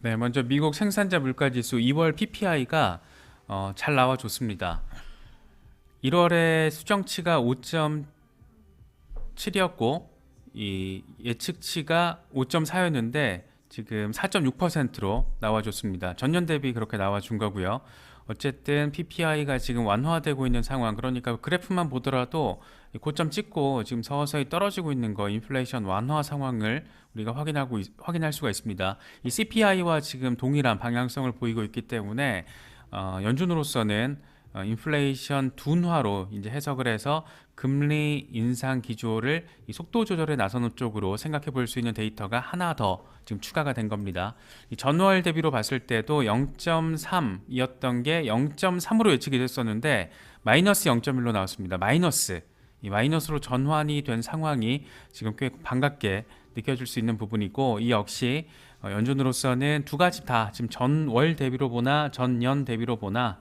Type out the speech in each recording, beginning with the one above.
네, 먼저 미국 생산자 물가지수 2월 PPI가 잘 나와줬습니다. 1월에 수정치가 5.7이었고 이 예측치가 5.4였는데 지금 4.6%로 나와줬습니다. 전년 대비 그렇게 나와준 거고요. 어쨌든 PPI가 지금 완화되고 있는 상황, 그러니까 그래프만 보더라도 고점 찍고 지금 서서히 떨어지고 있는 거, 인플레이션 완화 상황을 우리가 확인할 수가 있습니다. 이 CPI와 지금 동일한 방향성을 보이고 있기 때문에 연준으로서는 인플레이션 둔화로 이제 해석을 해서 금리 인상 기조를 이 속도 조절에 나서는 쪽으로 생각해 볼 수 있는 데이터가 하나 더 지금 추가가 된 겁니다. 이 전월 대비로 봤을 때도 0.3이었던 게 0.3으로 예측이 됐었는데 마이너스 0.1로 나왔습니다. 이 마이너스로 전환이 된 상황이 지금 꽤 반갑게 느껴질 수 있는 부분이고, 이 역시 연준으로서는 두 가지 다 지금 전월 대비로 보나 전년 대비로 보나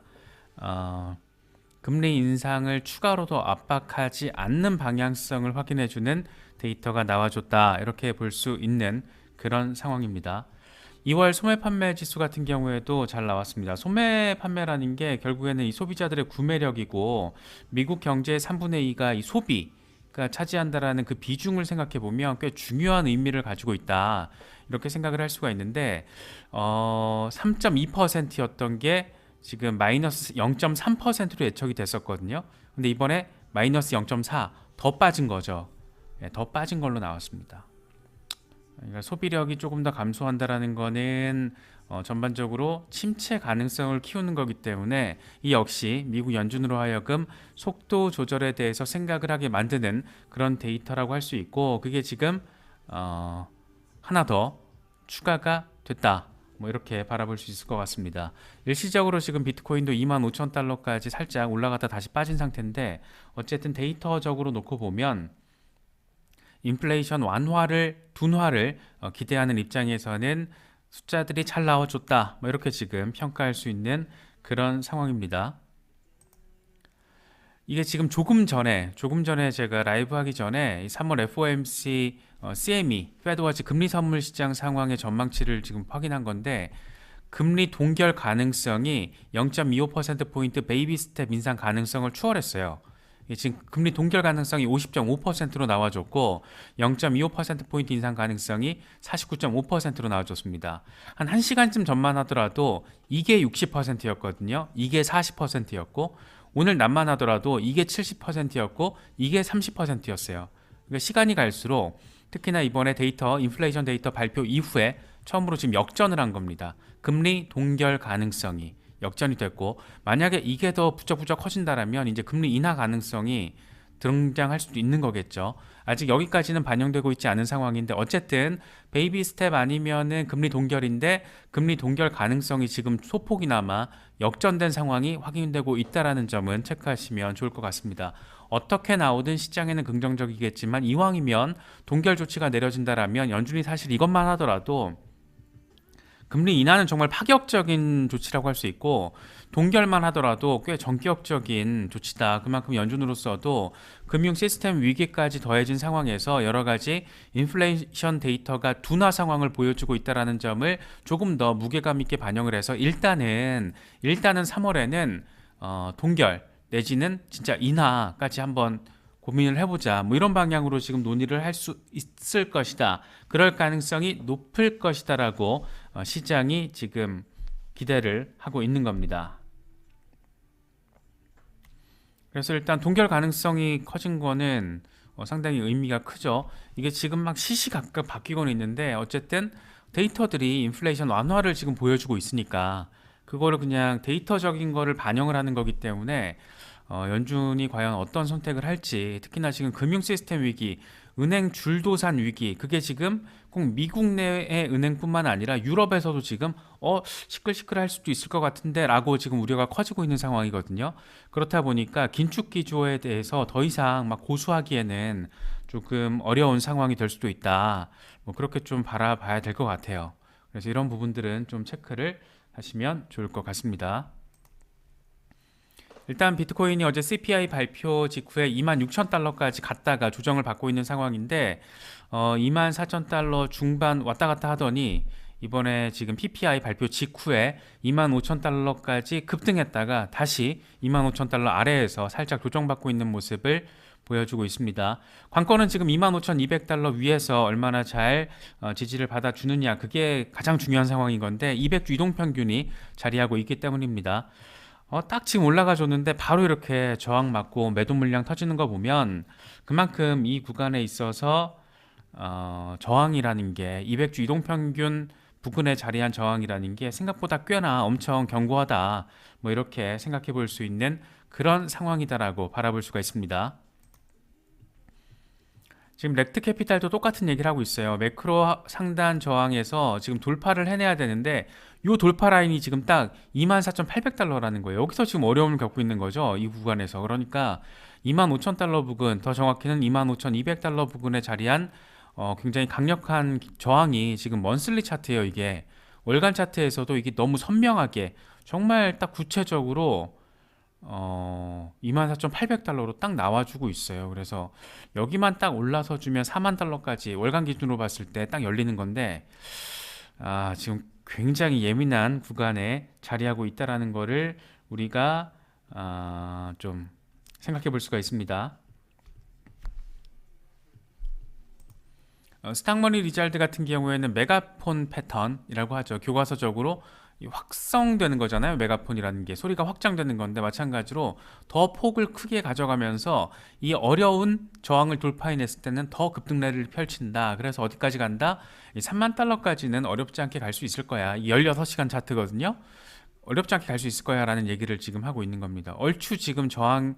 금리 인상을 추가로 더 압박하지 않는 방향성을 확인해주는 데이터가 나와줬다, 이렇게 볼 수 있는 그런 상황입니다. 2월 소매 판매 지수 같은 경우에도 잘 나왔습니다. 소매 판매라는 게 결국에는 이 소비자들의 구매력이고 미국 경제의 3분의 2가 이 소비가 차지한다라는 그 비중을 생각해 보면 꽤 중요한 의미를 가지고 있다, 이렇게 생각을 할 수가 있는데 3.2%였던 게 지금 마이너스 0.3%로 예측이 됐었거든요. 근데 이번에 마이너스 0.4 더 빠진 거죠. 더 빠진 걸로 나왔습니다. 그러니까 소비력이 조금 더 감소한다라는 거는 전반적으로 침체 가능성을 키우는 거기 때문에 이 역시 미국 연준으로 하여금 속도 조절에 대해서 생각을 하게 만드는 그런 데이터라고 할 수 있고, 그게 지금 하나 더 추가가 됐다, 뭐 이렇게 바라볼 수 있을 것 같습니다. 일시적으로 지금 비트코인도 25,000달러까지 살짝 올라갔다 다시 빠진 상태인데, 어쨌든 데이터적으로 놓고 보면 인플레이션 둔화를 기대하는 입장에서는 숫자들이 잘 나와줬다, 뭐 이렇게 지금 평가할 수 있는 그런 상황입니다. 이게 지금 조금 전에 제가 라이브 하기 전에 3월 FOMC CME 페드워치 금리 선물 시장 상황의 전망치를 지금 확인한 건데, 금리 동결 가능성이 0.25%포인트 베이비 스텝 인상 가능성을 추월했어요. 지금 금리 동결 가능성이 50.5%로 나와줬고 0.25%포인트 인상 가능성이 49.5%로 나와줬습니다. 한 1시간쯤 전만 하더라도 이게 60%였거든요. 이게 40%였고 오늘 낮만 하더라도 이게 70%였고 이게 30%였어요. 그러니까 시간이 갈수록 특히나 이번에 인플레이션 데이터 발표 이후에 처음으로 지금 역전을 한 겁니다. 금리 동결 가능성이 역전이 됐고, 만약에 이게 더 부쩍부쩍 커진다라면 이제 금리 인하 가능성이 등장할 수도 있는 거겠죠. 아직 여기까지는 반영되고 있지 않은 상황인데 어쨌든 베이비 스텝 아니면은 금리 동결인데 금리 동결 가능성이 지금 소폭이나마 역전된 상황이 확인되고 있다라는 점은 체크하시면 좋을 것 같습니다. 어떻게 나오든 시장에는 긍정적이겠지만 이왕이면 동결 조치가 내려진다라면 연준이 사실 이것만 하더라도 금리 인하는 정말 파격적인 조치라고 할 수 있고 동결만 하더라도 꽤 전격적인 조치다. 그만큼 연준으로서도 금융 시스템 위기까지 더해진 상황에서 여러 가지 인플레이션 데이터가 둔화 상황을 보여주고 있다는 점을 조금 더 무게감 있게 반영을 해서 일단은 3월에는 동결 내지는 진짜 인하까지 한번 고민을 해보자, 뭐 이런 방향으로 지금 논의를 할 수 있을 것이다, 그럴 가능성이 높을 것이다 라고 시장이 지금 기대를 하고 있는 겁니다. 그래서 일단 동결 가능성이 커진 거는 상당히 의미가 크죠. 이게 지금 막 시시각각 바뀌고는 있는데 어쨌든 데이터들이 인플레이션 완화를 지금 보여주고 있으니까 그거를 그냥 데이터적인 거를 반영을 하는 거기 때문에 연준이 과연 어떤 선택을 할지, 특히나 지금 금융 시스템 위기, 은행 줄도산 위기, 그게 지금 꼭 미국 내의 은행뿐만 아니라 유럽에서도 지금 시끌시끌할 수도 있을 것 같은데 라고 지금 우려가 커지고 있는 상황이거든요. 그렇다 보니까 긴축 기조에 대해서 더 이상 막 고수하기에는 조금 어려운 상황이 될 수도 있다, 뭐 그렇게 좀 바라봐야 될 것 같아요. 그래서 이런 부분들은 좀 체크를 하시면 좋을 것 같습니다. 일단 비트코인이 어제 CPI 발표 직후에 26,000달러까지 갔다가 조정을 받고 있는 상황인데 24,000달러 중반 왔다 갔다 하더니 이번에 지금 PPI 발표 직후에 25,000달러까지 급등했다가 다시 25,000달러 아래에서 살짝 조정받고 있는 모습을 보여주고 있습니다. 관건은 지금 25,200달러 위에서 얼마나 잘 지지를 받아주느냐, 그게 가장 중요한 상황인 건데 200주 이동평균이 자리하고 있기 때문입니다. 딱 지금 올라가 줬는데 바로 이렇게 저항 맞고 매도 물량 터지는 거 보면 그만큼 이 구간에 있어서 저항이라는 게 200주 이동평균 부근에 자리한 저항이라는 게 생각보다 꽤나 엄청 견고하다, 뭐 이렇게 생각해 볼 수 있는 그런 상황이다라고 바라볼 수가 있습니다. 지금 렉트 캐피탈도 똑같은 얘기를 하고 있어요. 매크로 상단 저항에서 지금 돌파를 해내야 되는데 이 돌파 라인이 지금 딱 24,800달러라는 거예요. 여기서 지금 어려움을 겪고 있는 거죠, 이 구간에서. 그러니까 25,000달러 부근, 더 정확히는 25,200달러 부근에 자리한 굉장히 강력한 저항이 지금 먼슬리 차트예요. 이게 월간 차트에서도 이게 너무 선명하게 정말 딱 구체적으로 24,800달러로 딱 나와주고 있어요. 그래서 여기만 딱 올라서 주면 4만 달러까지 월간 기준으로 봤을 때 딱 열리는 건데, 지금 굉장히 예민한 구간에 자리하고 있다라는 거를 우리가 좀 생각해 볼 수가 있습니다. 스탁머니 리잘드 같은 경우에는 메가폰 패턴이라고 하죠. 교과서적으로 확성되는 거잖아요. 메가폰이라는 게 소리가 확장되는 건데, 마찬가지로 더 폭을 크게 가져가면서 이 어려운 저항을 돌파해냈을 때는 더 급등래를 펼친다. 그래서 어디까지 간다? 이 3만 달러까지는 어렵지 않게 갈 수 있을 거야. 16시간 차트거든요. 어렵지 않게 갈 수 있을 거야 라는 얘기를 지금 하고 있는 겁니다. 얼추 지금 저항을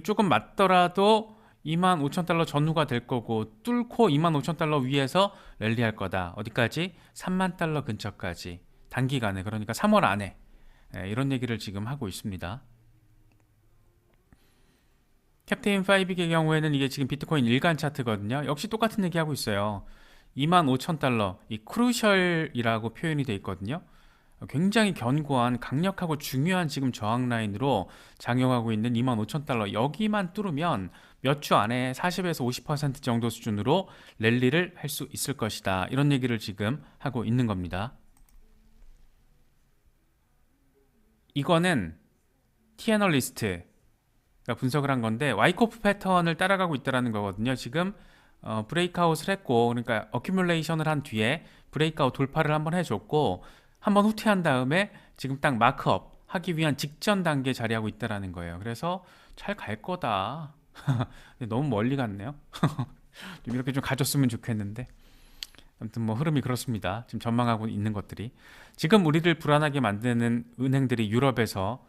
조금 맞더라도 25,000달러 전후가 될 거고, 뚫고 25,000달러 위에서 랠리할 거다. 어디까지? 3만 달러 근처까지. 단기간에, 그러니까 3월 안에, 이런 얘기를 지금 하고 있습니다. 캡테인 5의 경우에는 이게 지금 비트코인 일간 차트거든요. 역시 똑같은 얘기 하고 있어요. 25,000달러, 이 크루셜이라고 표현이 되어 있거든요. 굉장히 견고한 강력하고 중요한 지금 저항 라인으로 작용하고 있는 25,000달러, 여기만 뚫으면 몇 주 안에 40에서 50% 정도 수준으로 랠리를 할 수 있을 것이다. 이런 얘기를 지금 하고 있는 겁니다. 이거는 티애널리스트가 분석을 한 건데 와이코프 패턴을 따라가고 있다는 거거든요. 지금 브레이크아웃을 했고, 그러니까 어큐뮬레이션을 한 뒤에 브레이크아웃 돌파를 한번 해줬고, 한번 후퇴한 다음에 지금 딱 마크업 하기 위한 직전 단계에 자리하고 있다는 거예요. 그래서 잘 갈 거다. 너무 멀리 갔네요. 좀 이렇게 좀 가졌으면 좋겠는데, 아무튼 뭐 흐름이 그렇습니다. 지금 전망하고 있는 것들이, 지금 우리를 불안하게 만드는 은행들이 유럽에서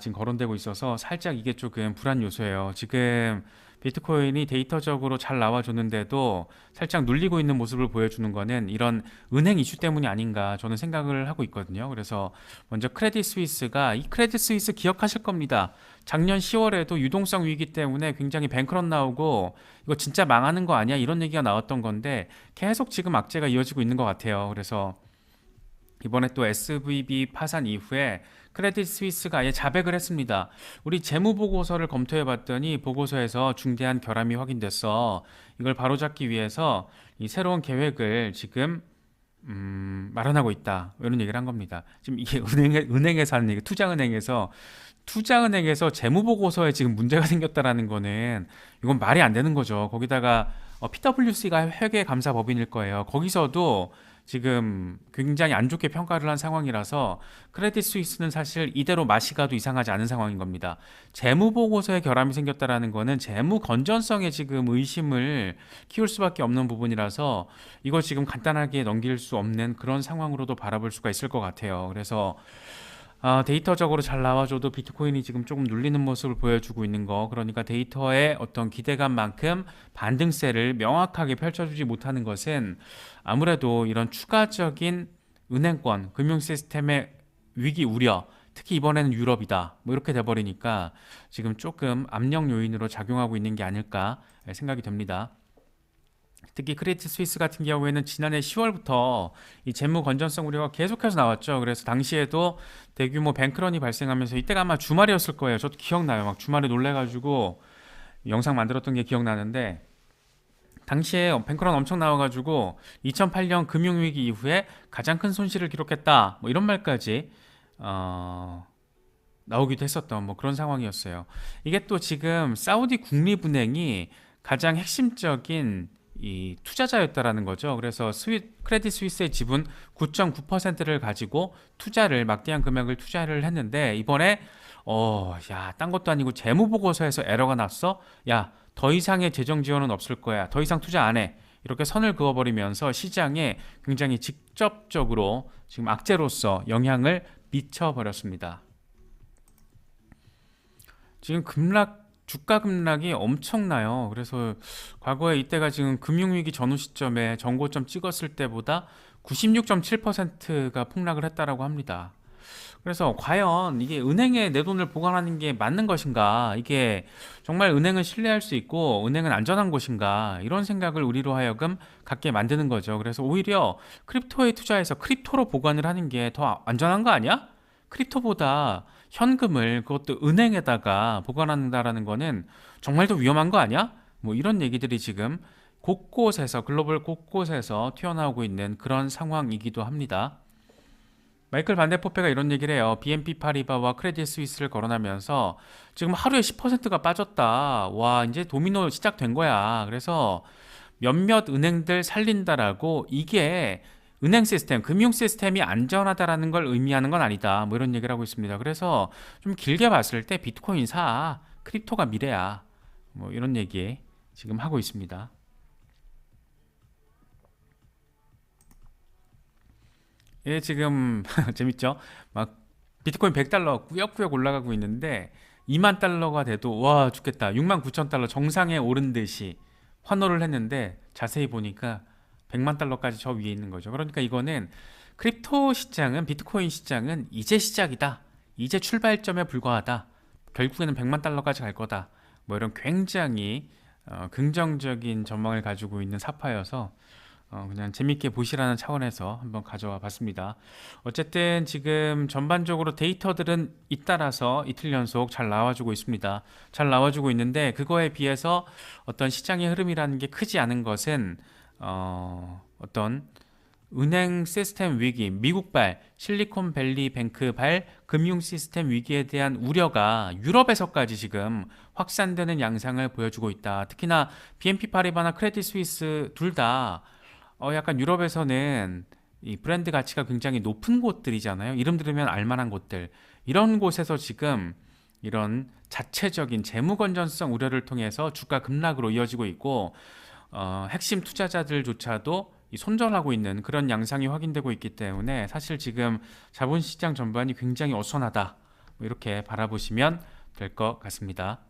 지금 거론되고 있어서 살짝 이게 조금 불안 요소예요. 지금 비트코인이 데이터적으로 잘 나와줬는데도 살짝 눌리고 있는 모습을 보여주는 거는 이런 은행 이슈 때문이 아닌가 저는 생각을 하고 있거든요. 그래서 먼저 크레딧 스위스가, 이 크레딧 스위스 기억하실 겁니다. 작년 10월에도 유동성 위기 때문에 굉장히 뱅크런 나오고 이거 진짜 망하는 거 아니야, 이런 얘기가 나왔던 건데 계속 지금 악재가 이어지고 있는 것 같아요. 그래서 이번에 또 SVB 파산 이후에 크레딧 스위스가 아예 자백을 했습니다. 우리 재무 보고서를 검토해 봤더니 보고서에서 중대한 결함이 확인됐어. 이걸 바로잡기 위해서 이 새로운 계획을 지금 마련하고 있다. 이런 얘기를 한 겁니다. 지금 이게 은행에서 하는 얘기, 투자은행에서 재무 보고서에 지금 문제가 생겼다라는 거는 이건 말이 안 되는 거죠. 거기다가 PwC가 회계 감사 법인일 거예요. 거기서도 지금 굉장히 안 좋게 평가를 한 상황이라서 크레딧 스위스는 사실 이대로 맛이 가도 이상하지 않은 상황인 겁니다. 재무 보고서에 결함이 생겼다라는 거는 재무 건전성에 지금 의심을 키울 수밖에 없는 부분이라서 이거 지금 간단하게 넘길 수 없는 그런 상황으로도 바라볼 수가 있을 것 같아요. 그래서 데이터적으로 잘 나와줘도 비트코인이 지금 조금 눌리는 모습을 보여주고 있는 거, 그러니까 데이터의 어떤 기대감만큼 반등세를 명확하게 펼쳐주지 못하는 것은 아무래도 이런 추가적인 은행권, 금융 시스템의 위기 우려, 특히 이번에는 유럽이다, 뭐 이렇게 돼버리니까 지금 조금 압력 요인으로 작용하고 있는 게 아닐까 생각이 됩니다. 특히 크레딧 스위스 같은 경우에는 지난해 10월부터 이 재무 건전성 우려가 계속해서 나왔죠. 그래서 당시에도 대규모 뱅크런이 발생하면서, 이때가 아마 주말이었을 거예요. 저도 기억나요. 막 주말에 놀래가지고 영상 만들었던 게 기억나는데, 당시에 뱅크런 엄청 나와가지고 2008년 금융위기 이후에 가장 큰 손실을 기록했다. 뭐 이런 말까지 나오기도 했었던 뭐 그런 상황이었어요. 이게 또 지금 사우디 국립은행이 가장 핵심적인 이 투자자였다라는 거죠. 그래서 크레딧 스위스의 지분 9.9%를 가지고 막대한 금액을 투자를 했는데 이번에 딴 것도 아니고 재무 보고서에서 에러가 났어. 야, 더 이상의 재정 지원은 없을 거야. 더 이상 투자 안 해. 이렇게 선을 그어버리면서 시장에 굉장히 직접적으로 지금 악재로서 영향을 미쳐버렸습니다. 지금 주가 급락이 엄청나요. 그래서 과거에 이때가 지금 금융위기 전후 시점에 전고점 찍었을 때보다 96.7%가 폭락을 했다라고 합니다. 그래서 과연 이게 은행에 내 돈을 보관하는 게 맞는 것인가? 이게 정말 은행은 신뢰할 수 있고 은행은 안전한 곳인가? 이런 생각을 우리로 하여금 갖게 만드는 거죠. 그래서 오히려 크립토에 투자해서 크립토로 보관을 하는 게 더 안전한 거 아니야? 크립토보다 현금을 그것도 은행에다가 보관한다라는 거는 정말 더 위험한 거 아니야? 뭐 이런 얘기들이 지금 글로벌 곳곳에서 튀어나오고 있는 그런 상황이기도 합니다. 마이클 반데포페가 이런 얘기를 해요. BNP 파리바와 크레딧 스위스를 거론하면서 지금 하루에 10%가 빠졌다. 와, 이제 도미노 시작된 거야. 그래서 몇몇 은행들 살린다라고 이게 은행 시스템, 금융 시스템이 안전하다라는 걸 의미하는 건 아니다. 뭐 이런 얘기를 하고 있습니다. 그래서 좀 길게 봤을 때 비트코인 사. 크립토가 미래야. 뭐 이런 얘기 지금 하고 있습니다. 예, 지금 재밌죠? 막 비트코인 100달러 꾸역꾸역 올라가고 있는데 2만 달러가 돼도 와 죽겠다. 6만 9천 달러 정상에 오른 듯이 환호를 했는데 자세히 보니까 100만 달러까지 저 위에 있는 거죠. 그러니까 이거는 크립토 시장은 비트코인 시장은 이제 시작이다. 이제 출발점에 불과하다. 결국에는 100만 달러까지 갈 거다. 뭐 이런 굉장히 긍정적인 전망을 가지고 있는 사파여서 그냥 재밌게 보시라는 차원에서 한번 가져와 봤습니다. 어쨌든 지금 전반적으로 데이터들은 잇따라서 이틀 연속 잘 나와주고 있습니다. 잘 나와주고 있는데 그거에 비해서 어떤 시장의 흐름이라는 게 크지 않은 것은 어떤 은행 시스템 위기, 미국발, 실리콘밸리 뱅크발 금융 시스템 위기에 대한 우려가 유럽에서까지 지금 확산되는 양상을 보여주고 있다. 특히나 BNP 파리바나 크레딧 스위스 둘 다 약간 유럽에서는 이 브랜드 가치가 굉장히 높은 곳들이잖아요. 이름 들으면 알만한 곳들. 이런 곳에서 지금 이런 자체적인 재무 건전성 우려를 통해서 주가 급락으로 이어지고 있고 핵심 투자자들조차도 손절하고 있는 그런 양상이 확인되고 있기 때문에 사실 지금 자본시장 전반이 굉장히 어수선하다. 이렇게 바라보시면 될 것 같습니다.